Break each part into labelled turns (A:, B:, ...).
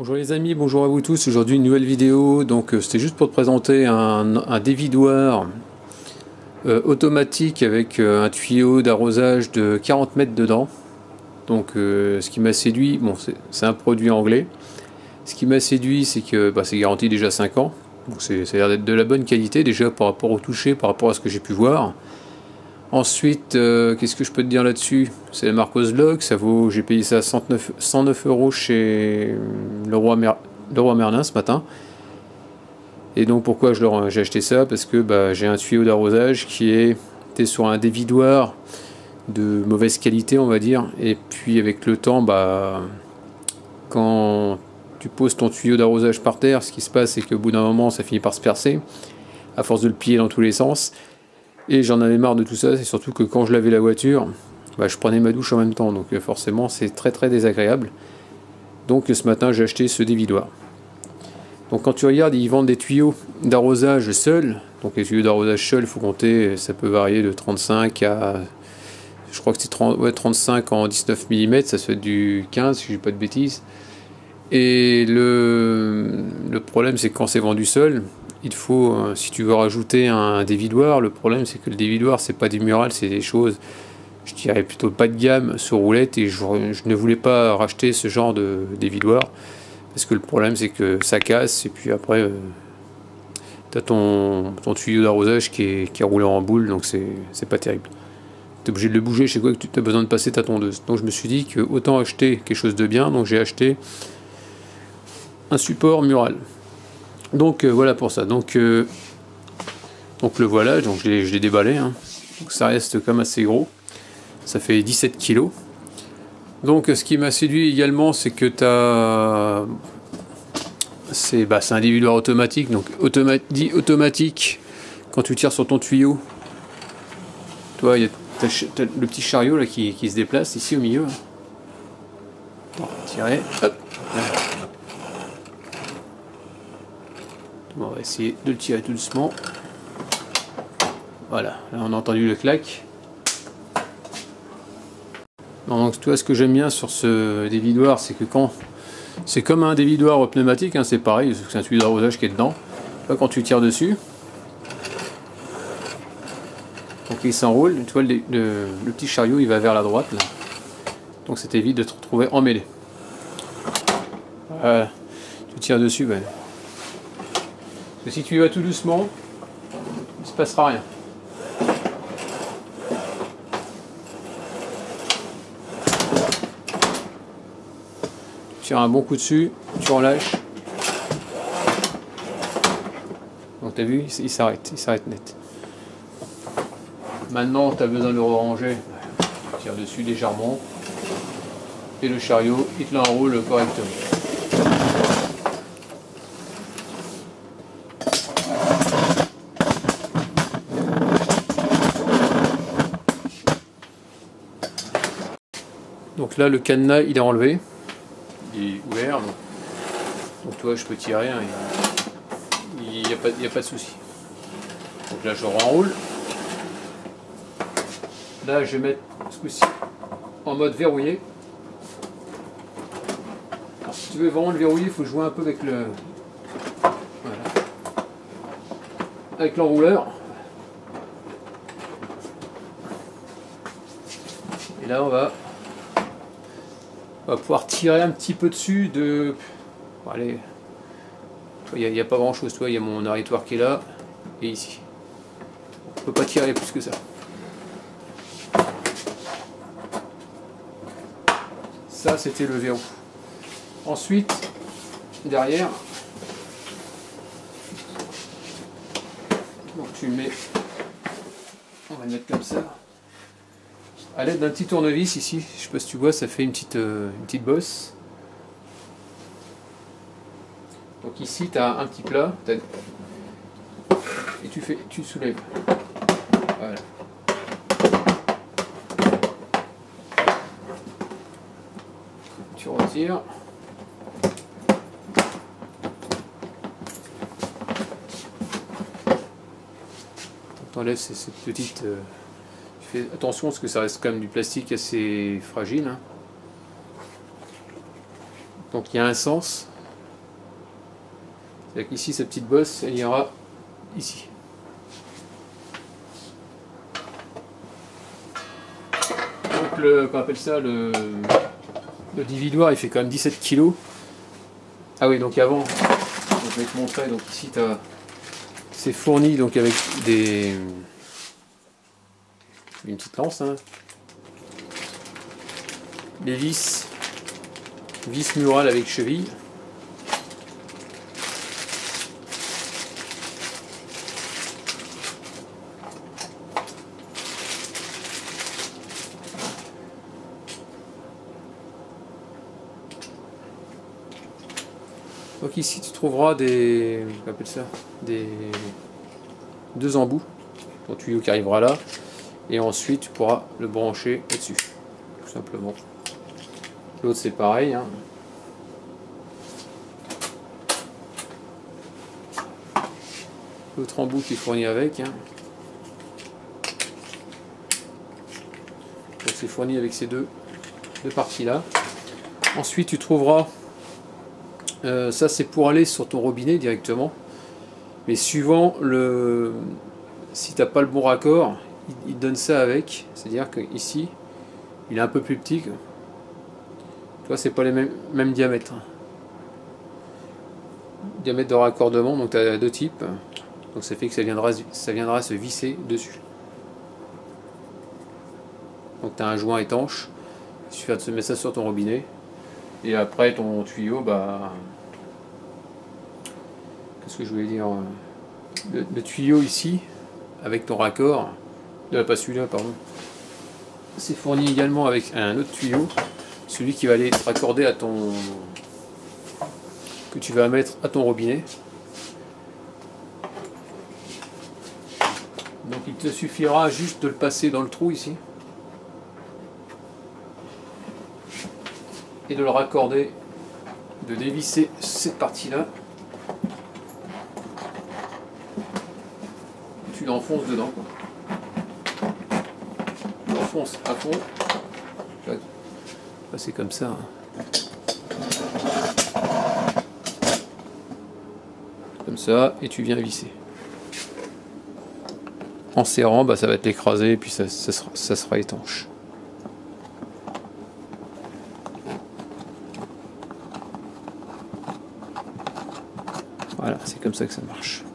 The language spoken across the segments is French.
A: Bonjour les amis, bonjour à vous tous. Aujourd'hui une nouvelle vidéo. Donc c'était juste pour te présenter un dévidoir automatique avec un tuyau d'arrosage de 40 mètres dedans. Donc ce qui m'a séduit, bon c'est un produit anglais. Ce qui m'a séduit, c'est que c'est garanti déjà 5 ans. Donc ça a l'air d'être de la bonne qualité déjà par rapport au toucher, par rapport à ce que j'ai pu voir. Ensuite, qu'est-ce que je peux te dire là-dessus? C'est la marque Ozlog, ça vaut, j'ai payé ça 109 € chez Leroy Merlin ce matin. Et donc pourquoi j'ai acheté ça? Parce que j'ai un tuyau d'arrosage qui était sur un dévidoir de mauvaise qualité, on va dire. Et puis avec le temps, quand tu poses ton tuyau d'arrosage par terre, ce qui se passe, c'est qu'au bout d'un moment, ça finit par se percer, à force de le plier dans tous les sens. Et j'en avais marre de tout ça, c'est surtout que quand je lavais la voiture, je prenais ma douche en même temps, donc forcément c'est très très désagréable. Donc ce matin j'ai acheté ce dévidoir. Donc quand tu regardes, ils vendent des tuyaux d'arrosage seuls. Donc les tuyaux d'arrosage seuls, il faut compter, ça peut varier de 35 à... Je crois que c'est 35 en 19 mm, ça se fait du 15 si je dis pas de bêtises. Et le problème c'est que quand c'est vendu seul, il faut, si tu veux rajouter un dévidoir, le problème c'est que le dévidoir c'est pas des murales, c'est des choses, je dirais plutôt pas de gamme sur roulette, et je ne voulais pas racheter ce genre de dévidoir parce que le problème c'est que ça casse et puis après tu as ton tuyau d'arrosage qui est roulé en boule, donc c'est pas terrible. Tu es obligé de le bouger chez quoi que tu as besoin de passer ta tondeuse. Donc je me suis dit que autant acheter quelque chose de bien, donc j'ai acheté un support mural. Donc voilà pour ça. Donc le voilà, donc je l'ai déballé, hein. Donc ça reste comme assez gros. Ça fait 17 kg. Donc ce qui m'a séduit également, c'est que c'est un dévidoir automatique. Donc dit automatique, quand tu tires sur ton tuyau, toi il y a le petit chariot là qui se déplace ici au milieu. Bon, tirer, hop. Bon, on va essayer de le tirer tout doucement. Voilà, là on a entendu le clac. Donc toi, ce que j'aime bien sur ce dévidoir, c'est que quand c'est comme un dévidoir pneumatique, hein, c'est pareil, c'est un tuyau d'arrosage qui est dedans. Là, quand tu tires dessus, donc il s'enroule, tu vois le petit chariot il va vers la droite là. Donc ça t'évite de te retrouver emmêlé. Voilà, tu tires dessus, parce que si tu y vas tout doucement, il ne se passera rien. Tu tires un bon coup dessus, tu relâches. Donc tu as vu, il s'arrête net. Maintenant tu as besoin de le ranger, tu tires dessus légèrement. Et le chariot, il te l'enroule correctement. Donc là, le cadenas, il est enlevé. Il est ouvert. Donc toi, je peux tirer. Hein, il n'y a pas de souci. Donc là, je renroule. Là, je vais mettre ce coup-ci en mode verrouillé. Alors, si tu veux vraiment le verrouiller, il faut jouer un peu avec avec l'enrouleur. Et là, on va pouvoir tirer un petit peu dessus de... Bon, allez, il n'y a pas grand chose, il y a mon arrêtoir qui est là, et ici. On ne peut pas tirer plus que ça. Ça, c'était le verrou. Ensuite, derrière, donc tu le mets, on va le mettre comme ça. À l'aide d'un petit tournevis ici, je sais pas si tu vois, ça fait une petite bosse. Donc ici tu as un petit plat, et tu soulèves. Voilà. Tu retires. Tu enlèves cette petite... Fais attention parce que ça reste quand même du plastique assez fragile, hein. Donc il y a un sens C'est-à-dire qu'ici, cette petite bosse, elle ira ici. Donc qu'on appelle ça le dividoir, il fait quand même 17 kg. Ah oui, donc avant, je vais te montrer, donc ici c'est fourni donc avec une petite lance, hein. Les vis murales avec cheville. Donc ici tu trouveras on appelle ça, deux embouts, ton tuyau qui arrivera là, et ensuite tu pourras le brancher là-dessus, tout simplement. L'autre c'est pareil, hein. L'autre embout qui est fourni avec, hein. Donc c'est fourni avec ces deux parties là. Ensuite tu trouveras ça c'est pour aller sur ton robinet directement, mais suivant si t'as pas le bon raccord, il te donne ça avec, c'est à dire que ici il est un peu plus petit, tu vois, c'est pas les mêmes diamètres de raccordement, donc tu as deux types, donc ça fait que ça viendra se visser dessus. Donc tu as un joint étanche, il suffit de se mettre ça sur ton robinet. Et après ton tuyau, bah, qu'est-ce que je voulais dire, le tuyau ici, avec ton raccord, pas celui-là, pardon, c'est fourni également avec un autre tuyau, celui qui va aller se raccorder à que tu vas mettre à ton robinet. Donc il te suffira juste de le passer dans le trou ici. Et de le raccorder, de dévisser cette partie-là. Tu l'enfonces dedans. Tu l'enfonces à fond. Là, c'est comme ça. Comme ça, et tu viens visser. En serrant, bah, ça va t'écraser et puis ça sera étanche. Voilà, c'est comme ça que ça marche.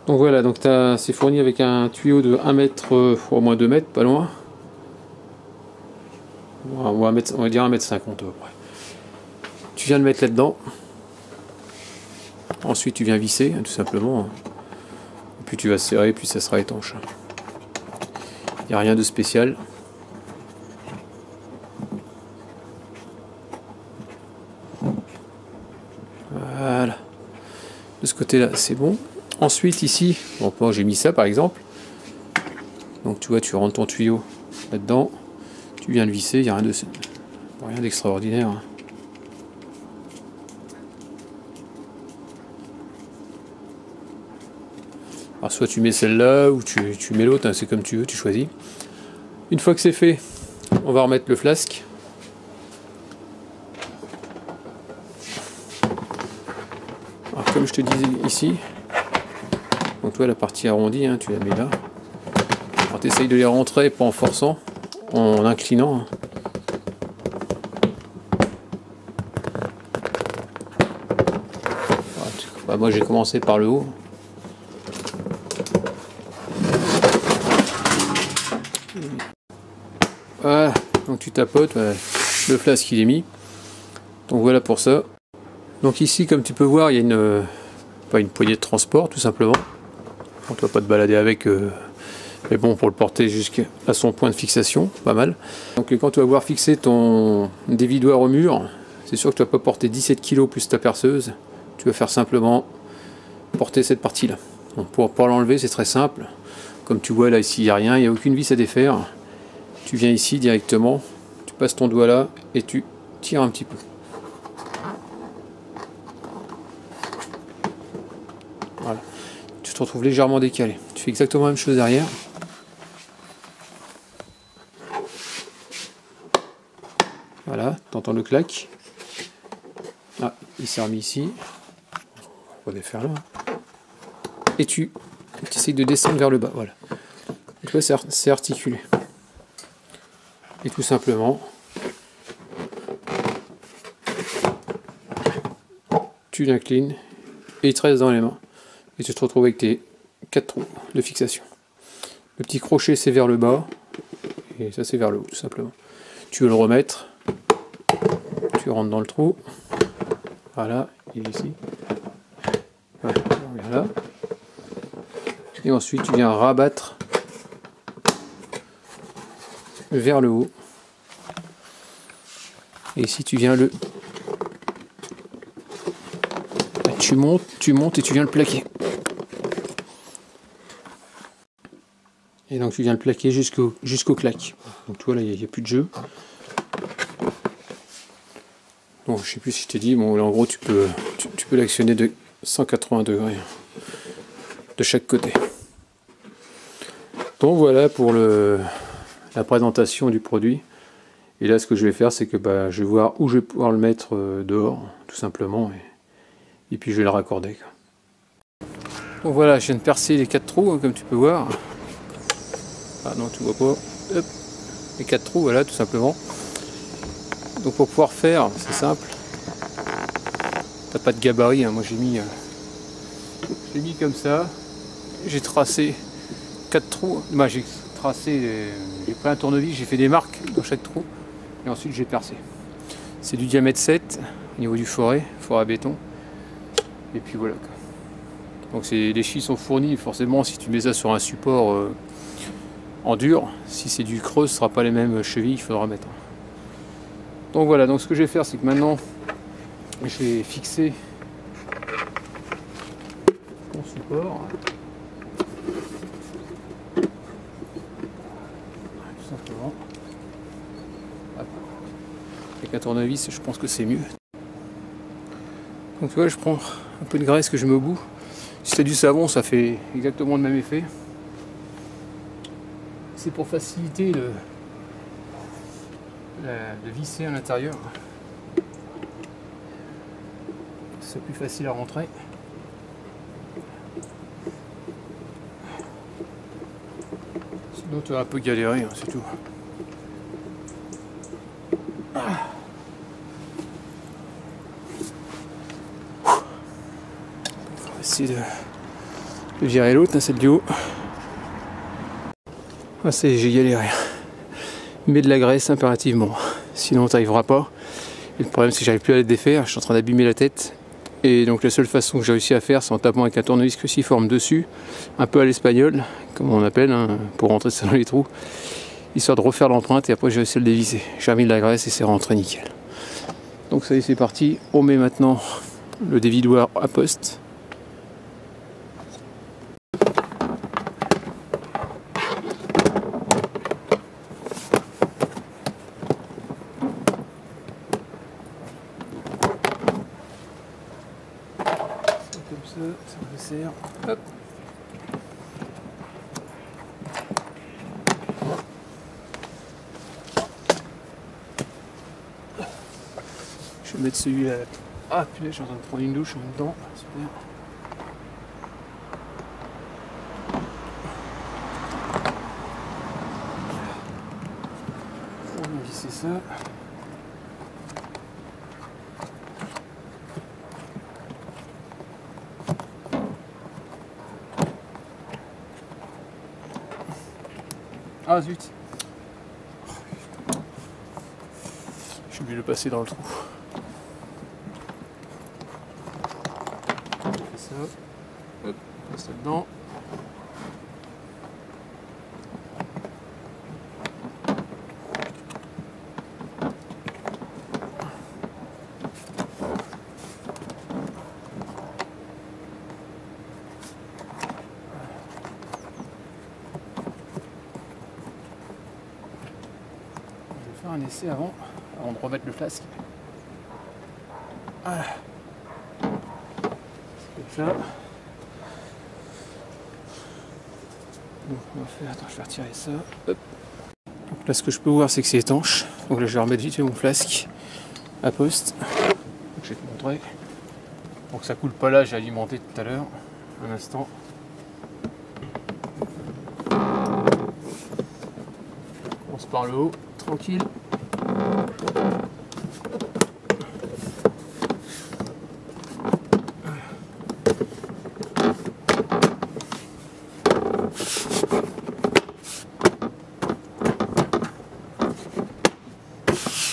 A: Donc voilà, donc c'est fourni avec un tuyau de 1 mètre, au moins 2 mètres, pas loin. On va dire 1 mètre 50 à peu près. Tu viens le mettre là-dedans. Ensuite tu viens visser, tout simplement. Et puis tu vas serrer, puis ça sera étanche. Il n'y a rien de spécial. Voilà. De ce côté-là, c'est bon. Ensuite, ici, bon, moi j'ai mis ça par exemple. Donc tu vois, tu rentres ton tuyau là-dedans. Tu viens le visser, il n'y a rien d'extraordinaire. Alors soit tu mets celle-là, ou tu mets l'autre, hein, c'est comme tu veux, tu choisis. Une fois que c'est fait, on va remettre le flasque. Alors comme je te disais ici, donc toi la partie arrondie, hein, tu la mets là. Alors tu essayes de les rentrer, pas en forçant, en inclinant. Bah, moi j'ai commencé par le haut. Voilà, donc tu tapotes, voilà, le flasque il est mis. Donc voilà pour ça. Donc ici, comme tu peux voir, il y a pas une poignée de transport, tout simplement. On ne doit pas te balader avec, mais bon, pour le porter jusqu'à son point de fixation, pas mal. Donc quand tu vas voir fixer ton dévidoir au mur, c'est sûr que tu ne vas pas porter 17 kg plus ta perceuse. Tu vas faire simplement porter cette partie-là. Pour l'enlever, c'est très simple. Comme tu vois là, ici, il n'y a rien, il n'y a aucune vis à défaire. Tu viens ici directement, tu passes ton doigt là et tu tires un petit peu. Voilà. Tu te retrouves légèrement décalé. Tu fais exactement la même chose derrière. dans le claque. Ah, il s'est remis ici. On va défaire là. Et tu essayes de descendre vers le bas, voilà. Tu vois, c'est articulé. Et tout simplement, tu l'inclines et il te reste dans les mains. Et tu te retrouves avec tes 4 trous de fixation. Le petit crochet c'est vers le bas et ça c'est vers le haut tout simplement. Tu veux le remettre, tu rentres dans le trou. Voilà, il est ici. Voilà, on vient là. Et ensuite tu viens rabattre vers le haut. Et ici tu viens le... Tu montes et tu viens le plaquer. Et donc tu viens le plaquer jusqu'au claque. Donc tu vois là il n'y a plus de jeu. Bon, je sais plus si je t'ai dit, bon là en gros tu peux l'actionner de 180 degrés de chaque côté. Donc voilà pour la présentation du produit. Et là ce que je vais faire c'est que je vais voir où je vais pouvoir le mettre dehors tout simplement et puis je vais le raccorder. Donc voilà, je viens de percer les 4 trous comme tu peux voir. Ah non tu vois pas. Hop. Les 4 trous voilà tout simplement. Donc pour pouvoir faire, c'est simple. T'as pas de gabarit, hein. Moi j'ai mis comme ça. J'ai tracé 4 trous. J'ai pris un tournevis, j'ai fait des marques dans chaque trou. Et ensuite j'ai percé. C'est du diamètre 7 au niveau du foret à béton. Et puis voilà. Donc les chies sont fournies, forcément si tu mets ça sur un support en dur, si c'est du creux, ce ne sera pas les mêmes chevilles, il faudra mettre. Donc voilà, donc ce que je vais faire c'est que maintenant je vais fixer mon support. Tout simplement. Avec un tournevis, je pense que c'est mieux. Donc tu vois, je prends un peu de graisse que je mets au bout. Si c'est du savon, ça fait exactement le même effet. C'est pour faciliter de visser à l'intérieur. C'est plus facile à rentrer. Sinon tu vas un peu galérer, hein, c'est tout. On va essayer de virer l'autre, hein, celle du haut. Ah, j'ai galéré. Mets de la graisse impérativement, sinon tu n'arriveras pas. Et le problème c'est que j'arrive plus à la défaire, je suis en train d'abîmer la tête. Et donc la seule façon que j'ai réussi à faire c'est en tapant avec un tournevis cruciforme dessus, un peu à l'espagnol, comme on appelle, hein, pour rentrer ça dans les trous, histoire de refaire l'empreinte et après j'ai réussi à le dévisser. J'ai remis de la graisse et c'est rentré nickel. Donc ça y est, c'est parti, on met maintenant le dévidoir à poste. Comme ça me sert. Hop. Je vais mettre celui-là. Ah putain, je suis en train de prendre une douche en même temps. Super. On va visser ça. Ah zut! J'ai oublié de le passer dans le trou. On fait ça. Hop, on passe là-dedans. Un essai avant de remettre le flasque. Voilà. C'est comme ça. Donc on va faire. Attends, je vais retirer ça. Hop. Donc là ce que je peux voir c'est que c'est étanche. Donc là je vais remettre vite fait mon flasque. à poste. Je vais te montrer. Pour que ça coule pas là, j'ai alimenté tout à l'heure. Un instant. On commence par le haut, tranquille.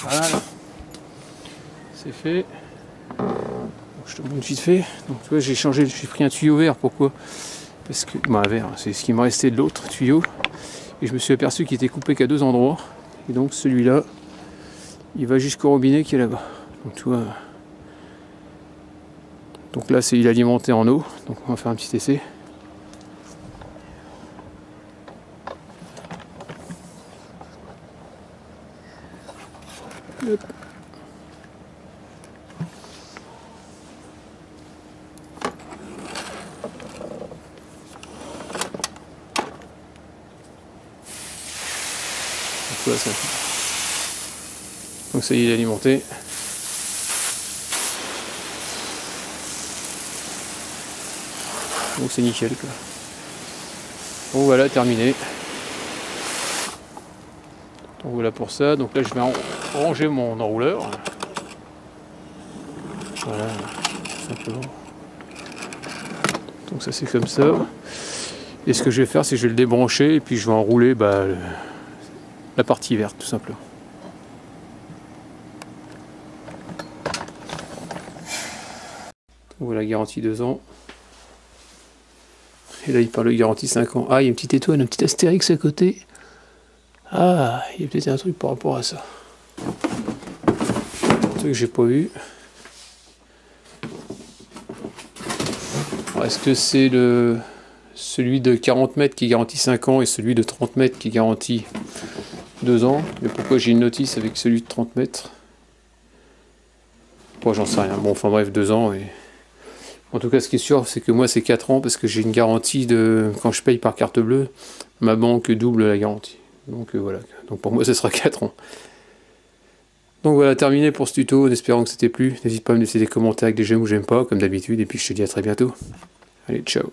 A: Voilà, c'est fait. Donc, je te montre vite fait. Donc tu vois, j'ai pris un tuyau vert. Pourquoi? Parce que vert, c'est ce qui me restait de l'autre tuyau. Et je me suis aperçu qu'il était coupé qu'à 2 endroits. Et donc celui-là, il va jusqu'au robinet qui est là-bas. Donc tu vois. Donc là, il est alimenté en eau. Donc on va faire un petit essai. Hop. Ça. Donc ça y est, il est alimenté. Donc c'est nickel quoi. Bon voilà, terminé. Donc voilà pour ça. Donc là je vais ranger mon enrouleur. Voilà, tout simplement. Donc ça c'est comme ça. Et ce que je vais faire, c'est que je vais le débrancher et puis je vais enrouler la partie verte tout simplement. Voilà, garantie 2 ans. Et là il parle de garantie 5 ans. Ah, il y a une petite étoile, un petit astérix à côté. Ah, il y a peut-être un truc par rapport à ça. Un truc que j'ai pas vu. Est-ce que c'est celui de 40 mètres qui garantit 5 ans et celui de 30 mètres qui garantit 2 ans? Mais pourquoi j'ai une notice avec celui de 30 mètres? Moi j'en sais rien. Bon, enfin bref, 2 ans. Et... En tout cas, ce qui est sûr, c'est que moi c'est 4 ans parce que j'ai une garantie de. Quand je paye par carte bleue, ma banque double la garantie. Donc voilà. Donc pour moi, ce sera 4 ans. Donc voilà, terminé pour ce tuto. En espérant que ça t'ait plu. N'hésite pas à me laisser des commentaires avec des j'aime ou j'aime pas, comme d'habitude. Et puis je te dis à très bientôt. Allez, ciao.